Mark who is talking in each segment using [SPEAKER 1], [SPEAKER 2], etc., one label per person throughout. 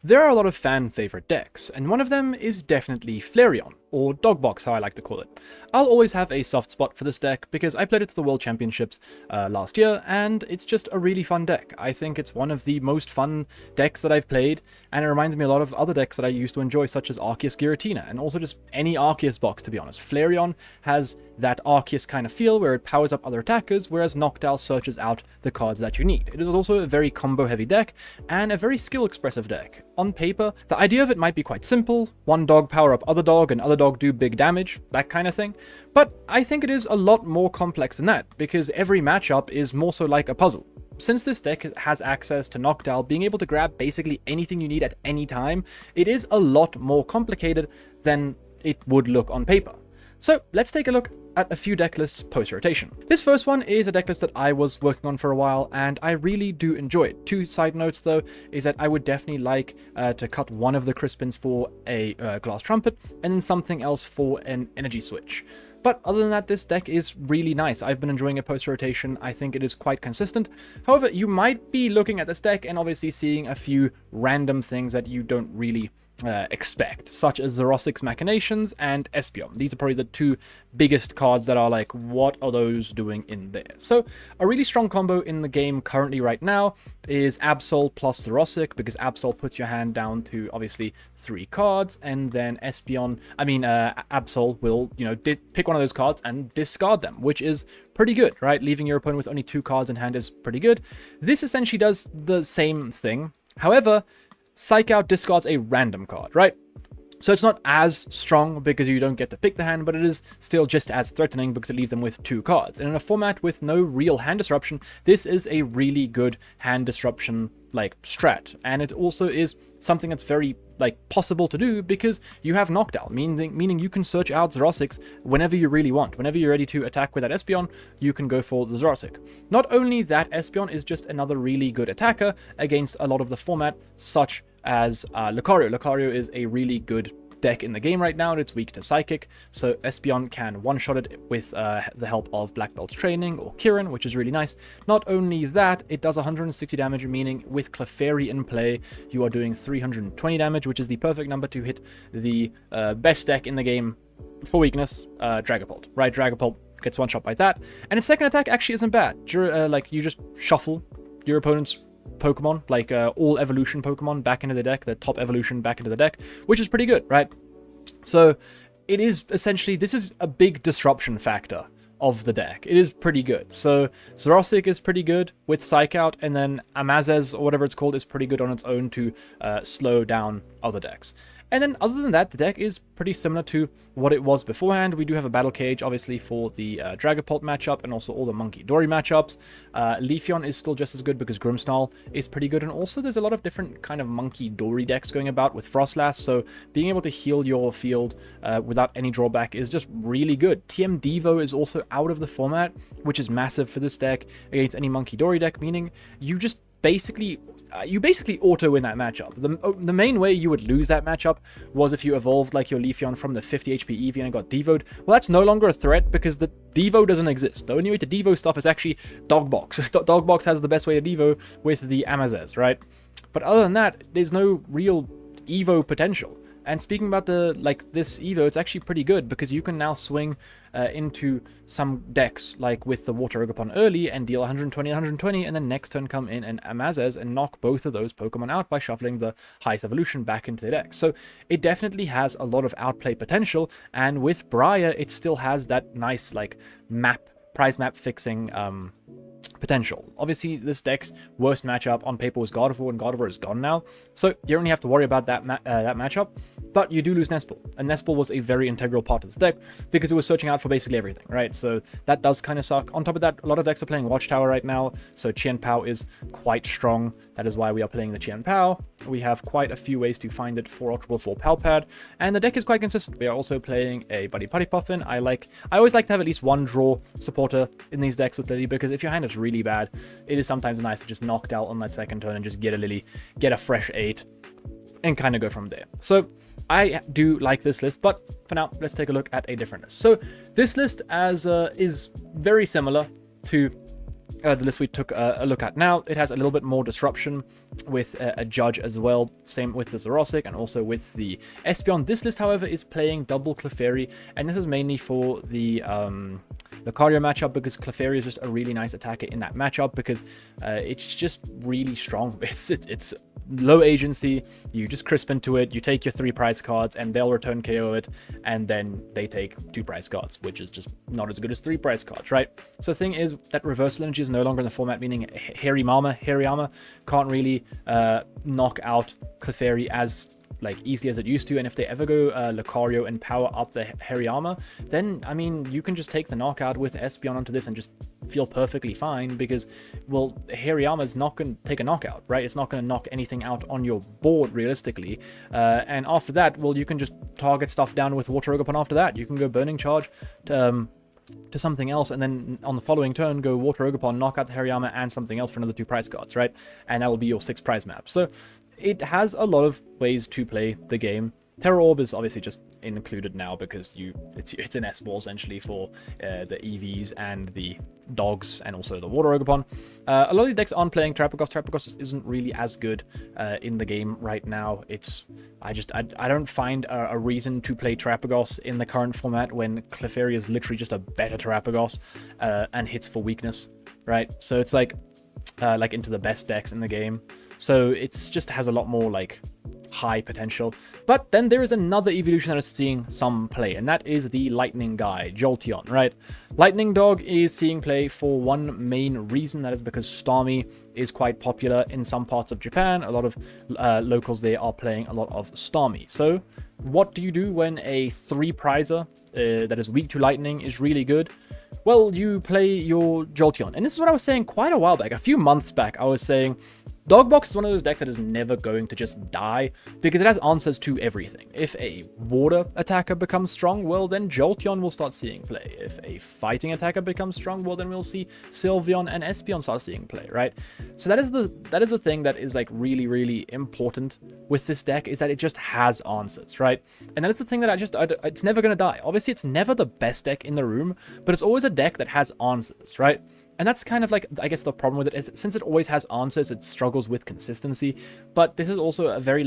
[SPEAKER 1] There are a lot of fan favorite decks, and one of them is definitely Flareon, or Dogbox, how I like to call it. I'll always have a soft spot for this deck because I played it to the World Championships last year, and it's just a really fun deck. I think it's one of the most fun decks that I've played, and it reminds me a lot of other decks that I used to enjoy, such as Arceus Giratina, and also just any Arceus box, to be honest. Flareon has that Arceus kind of feel where it powers up other attackers, whereas Noctowl searches out the cards that you need. It is also a very combo-heavy deck, and a very skill-expressive deck. On paper, the idea of it might be quite simple: one dog power up other dog, and other dog do big damage, that kind of thing. But I think it is a lot more complex than that, because every matchup is more so like a puzzle. Since this deck has access to Noctowl being able to grab basically anything you need at any time, it is a lot more complicated than it would look on paper. So let's take a look at a few deck lists post-rotation. This first one is a deck list that I was working on for a while, and I really do enjoy it. Two side notes though is that I would definitely like to cut one of the Crispins for a Glass Trumpet, and then something else for an Energy Switch. But other than that, this deck is really nice. I've been enjoying it post-rotation. I think it is quite consistent. However, you might be looking at this deck and obviously seeing a few random things that you don't really expect, such as Xerosic's Machinations and Espeon. These are probably the two biggest cards that are like, what are those doing in there? So a really strong combo in the game currently right now is Absol plus Xerosic, because Absol puts your hand down to obviously 3 cards, and then Absol will, pick one of those cards and discard them, which is pretty good, right? Leaving your opponent with only 2 cards in hand is pretty good. This essentially does the same thing. However, Psych Out discards a random card, right? So it's not as strong because you don't get to pick the hand, but it is still just as threatening because it leaves them with 2 cards. And in a format with no real hand disruption, this is a really good hand disruption strat. And it also is something that's very possible to do because you have Noctowl, meaning you can search out Xerosics whenever you really want. Whenever you're ready to attack with that Espeon, you can go for the Xerosic. Not only that, Espeon is just another really good attacker against a lot of the format, such as Lucario. Lucario is a really good deck in the game right now, and it's weak to Psychic, so Espeon can one-shot it with the help of Black Belt's Training or Kirin, which is really nice. Not only that, it does 160 damage, meaning with Clefairy in play, you are doing 320 damage, which is the perfect number to hit the best deck in the game for weakness, Dragapult, right? Dragapult gets one-shot by that, and its second attack actually isn't bad. You just shuffle your opponent's Pokemon, all evolution Pokemon back into the deck, the top evolution back into the deck, which is pretty good, right? So it is essentially, this is a big disruption factor of the deck. It is pretty good. So Xerosic is pretty good with Psych Out, and then Amazes, or whatever it's called, is pretty good on its own to slow down other decks. And then other than that, the deck is pretty similar to what it was beforehand. We do have a Battle Cage, obviously, for the Dragapult matchup, and also all the Monkey Dory matchups. Leafeon is still just as good because Grimmsnarl is pretty good, and also there's a lot of different kind of Monkey Dory decks going about with Frostlass, so being able to heal your field without any drawback is just really good. TM Devo is also out of the format, which is massive for this deck against any Monkey Dory deck, meaning you just basically auto win that matchup. The main way you would lose that matchup was if you evolved your Leafeon from the 50 HP Eevee and got Devoed. Well, that's no longer a threat because the Devo doesn't exist. The only way to Devo stuff is actually Dogbox. Dogbox has the best way to Devo with the Amazes, right? But other than that, there's no real Evo potential. And speaking about this Evo, it's actually pretty good because you can now swing into some decks with the Water Ogerpon early and deal 120, 120, and then next turn come in and Amazes and knock both of those Pokemon out by shuffling the highest evolution back into the deck. So it definitely has a lot of outplay potential, and with Briar, it still has that nice prize map fixing potential. Obviously, this deck's worst matchup on paper was Gardevoir, and Gardevoir is gone now, so you don't really have to worry about that matchup, but you do lose Nespal, and Nespal was a very integral part of this deck because it was searching out for basically everything, right? So that does kind of suck. On top of that, a lot of decks are playing Watchtower right now, so Chien-Pao is quite strong. That is why we are playing the Chien-Pao. We have quite a few ways to find it for Ultra Ball 4 Palpad, and the deck is quite consistent. We are also playing a Buddy Putty Puffin. I always like to have at least one draw supporter in these decks with Lily, because if your hand is really bad, it is sometimes nice to just knock out on that second turn and just get a Lily, get a fresh 8, and kind of go from there. So I do like this list, but for now, let's take a look at a different list. So this list is very similar to the list we took a look at now, it has a little bit more disruption with a Judge as well. Same with the Zerosic and also with the Espeon. This list, however, is playing double Clefairy, and this is mainly for the Lucario matchup, because Clefairy is just a really nice attacker in that matchup, because it's just really strong. It's low agency, you just crisp into it, you take your 3 prize cards, and they'll return KO it, and then they take 2 prize cards, which is just not as good as 3 prize cards, right? So the thing is that reversal energy is no longer in the format, meaning Hariyama can't really knock out Clefairy as easily as it used to, and if they ever go Lucario and power up the Hariyama, then, I mean, you can just take the knockout with Espeon onto this and just feel perfectly fine, because, well, Hariyama is not going to take a knockout, right? It's not going to knock anything out on your board, realistically, and after that, well, you can just target stuff down with Water Ogerpon after that. You can go Burning Charge to something else, and then on the following turn, go Water Ogerpon, knock out the Hariyama and something else for another 2 prize cards, right? And that will be your 6 prize map. So it has a lot of ways to play the game. Terra Orb is obviously just included now because it's an S-ball essentially for the EVs and the dogs and also the Water Ogerpon. A lot of these decks aren't playing Terrapagos. Terrapagos isn't really as good in the game right now. I don't find a reason to play Terrapagos in the current format when Clefairy is literally just a better Terrapagos and hits for weakness, right? So it's like into the best decks in the game. So it's just has a lot more high potential. But then there is another evolution that is seeing some play, and that is the Lightning guy, Jolteon, right? Lightning Dog is seeing play for one main reason, that is because Starmie is quite popular in some parts of Japan. A lot of locals there are playing a lot of Starmie. So what do you do when a 3-prizer that is weak to Lightning is really good? Well, you play your Jolteon. And this is what I was saying quite a while back. A few months back, I was saying Dogbox is one of those decks that is never going to just die, because it has answers to everything. If a water attacker becomes strong, well, then Jolteon will start seeing play. If a fighting attacker becomes strong, well, then we'll see Sylveon and Espeon start seeing play, right? So that is the thing that is really, really important with this deck, is that it just has answers, right? And that is the thing that it's never going to die. Obviously, it's never the best deck in the room, but it's always a deck that has answers, right? And that's kind of I guess the problem with it is, since it always has answers, it struggles with consistency. But this is also a very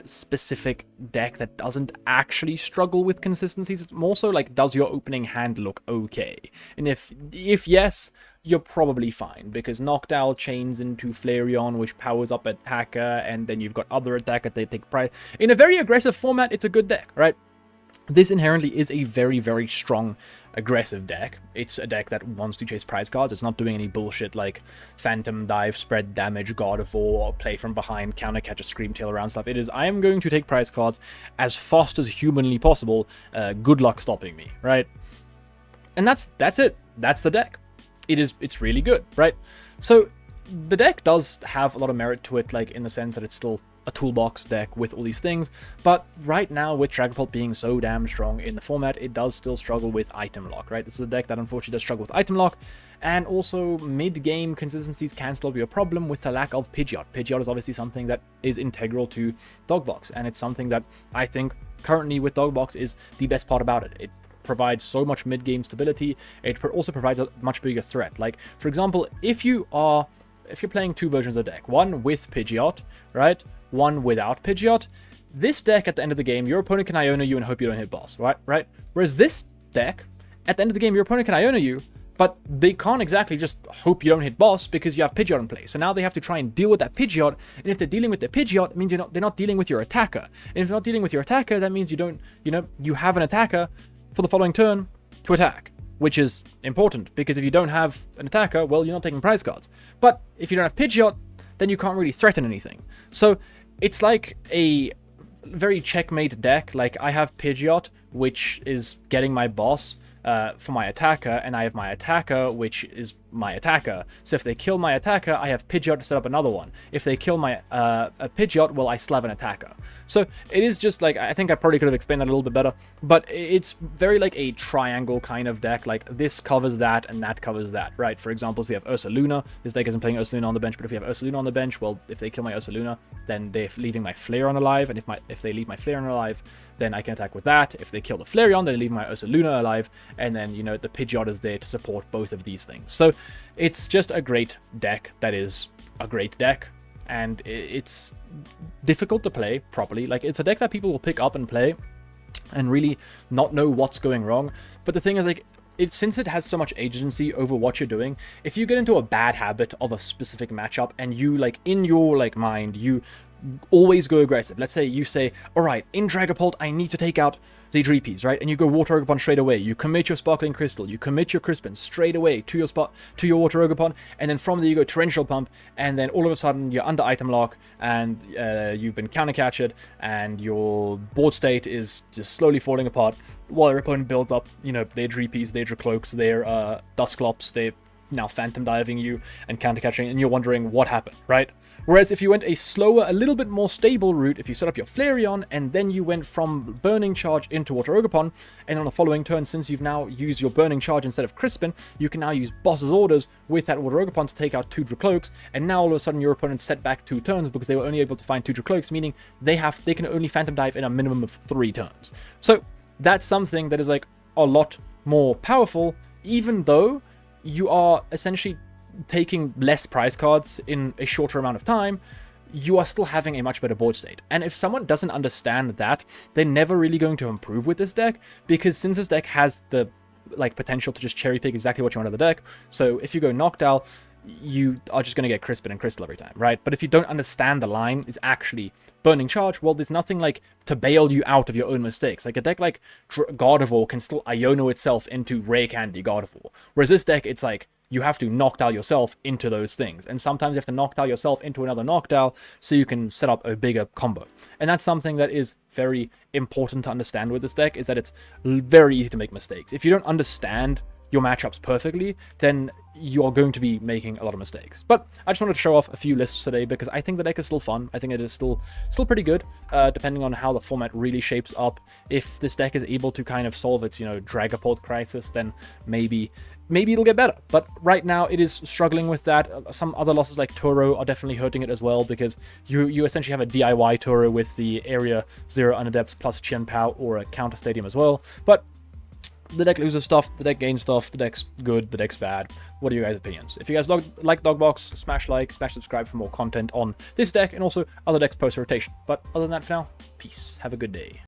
[SPEAKER 1] specific deck that doesn't actually struggle with consistencies. It's more so does your opening hand look okay? And if yes, you're probably fine, because Noctowl chains into Flareon, which powers up attacker, and then you've got other attacker, they take prize. In a very aggressive format, it's a good deck, right? This inherently is a very, very strong aggressive deck. It's a deck that wants to chase prize cards. It's not doing any bullshit like Phantom Dive, spread damage, God of War, play from behind, counter catch a Scream Tail around stuff. It is, I am going to take prize cards as fast as humanly possible. Good luck stopping me, right? And that's it. That's the deck. It's really good, right? So the deck does have a lot of merit to it, in the sense that it's still a toolbox deck with all these things, but right now with Dragapult being so damn strong in the format, it does still struggle with item lock, right? This is a deck that unfortunately does struggle with item lock, and also mid-game consistencies can still be a problem with the lack of Pidgeot. Pidgeot is obviously something that is integral to Dogbox, and it's something that I think currently with Dogbox is the best part about it. It provides so much mid-game stability. It also provides a much bigger threat. For example, if you're playing 2 versions of the deck, one with Pidgeot, right? One without Pidgeot, this deck at the end of the game, your opponent can Iona you and hope you don't hit boss, right? Whereas this deck, at the end of the game, your opponent can Iona you, but they can't exactly just hope you don't hit boss because you have Pidgeot in play. So now they have to try and deal with that Pidgeot, and if they're dealing with the Pidgeot, it means they're not dealing with your attacker. And if they're not dealing with your attacker, that means you have an attacker for the following turn to attack, which is important, because if you don't have an attacker, well, you're not taking prize cards. But if you don't have Pidgeot, then you can't really threaten anything. So it's like a very checkmate deck. I have Pidgeot, which is getting my boss for my attacker, and I have my attacker, which is my attacker. So if they kill my attacker, I have Pidgeot to set up another one. If they kill my Pidgeot, well, I still have an attacker. So it is just I think I probably could have explained that a little bit better, but it's very a triangle kind of deck. This covers that and that covers that, right? For example, if we have Ursaluna, this deck isn't playing Ursaluna on the bench, but if we have Ursaluna on the bench, well, if they kill my Ursaluna, then they're leaving my Flareon alive, and if they leave my Flareon alive, then I can attack with that. If they kill the Flareon, they leave my Ursaluna alive, and then, the Pidgeot is there to support both of these things. So it's just a great deck that is a great deck, and it's difficult to play properly. Like, it's a deck that people will pick up and play and really not know what's going wrong. But the thing is, like, since it has so much agency over what you're doing, if you get into a bad habit of a specific matchup and you, like, in your, like, mind, you always go aggressive. Let's say you say, all right, in Dragapult, I need to take out the Dreepies, right? And you go Water Ogerpon straight away. You commit your Sparkling Crystal. You commit your Crispin straight away to your Water Ogerpon. And then from there you go Torrential Pump. And then all of a sudden you're under item lock and you've been counter captured and your board state is just slowly falling apart while your opponent builds up, you know, their Dreepies, their Dracloaks, their Dusclops, they're now Phantom Diving you and counter catching, and you're wondering what happened, right? Whereas if you went a slower, a little bit more stable route, if you set up your Flareon, and then you went from Burning Charge into Water Ogerpon, and on the following turn, since you've now used your Burning Charge instead of Crispin, you can now use Boss's Orders with that Water Ogerpon to take out 2 Dracloaks, and now all of a sudden your opponent's set back 2 turns because they were only able to find 2 Dracloaks, meaning they can only Phantom Dive in a minimum of 3 turns. So that's something that is like a lot more powerful, even though you are essentially taking less prize cards in a shorter amount of time. You are still having a much better board state. And if someone doesn't understand that, they're never really going to improve with this deck, because since this deck has the like potential to just cherry pick exactly what you want out of the deck, so if you go Noctowl, you are just going to get Crispin and Crystal every time, right? But if you don't understand the line is actually Burning Charge, well, there's nothing like to bail you out of your own mistakes. Like a deck like Gardevoir can still Iono itself into Rare Candy Gardevoir. Whereas this deck, it's like you have to Noctowl yourself into those things. And sometimes you have to Noctowl yourself into another Noctowl so you can set up a bigger combo. And that's something that is very important to understand with this deck, is that it's very easy to make mistakes. If you don't understand your matchups perfectly, then you are going to be making a lot of mistakes. But I just wanted to show off a few lists today because I think the deck is still fun. I think it is still pretty good, depending on how the format really shapes up. If this deck is able to kind of solve its, you know, Dragapult crisis, then maybe it'll get better. But right now it is struggling with that. Some other losses like Turo are definitely hurting it as well, because you essentially have a DIY Turo with the Area 0 Unadepts plus Chien Pao or a Counter Stadium as well. But the deck loses stuff, the deck gains stuff, the deck's good, the deck's bad. What are your guys' opinions? If you guys like Dogbox, smash like, smash subscribe for more content on this deck and also other decks post-rotation. But other than that, for now, peace. Have a good day.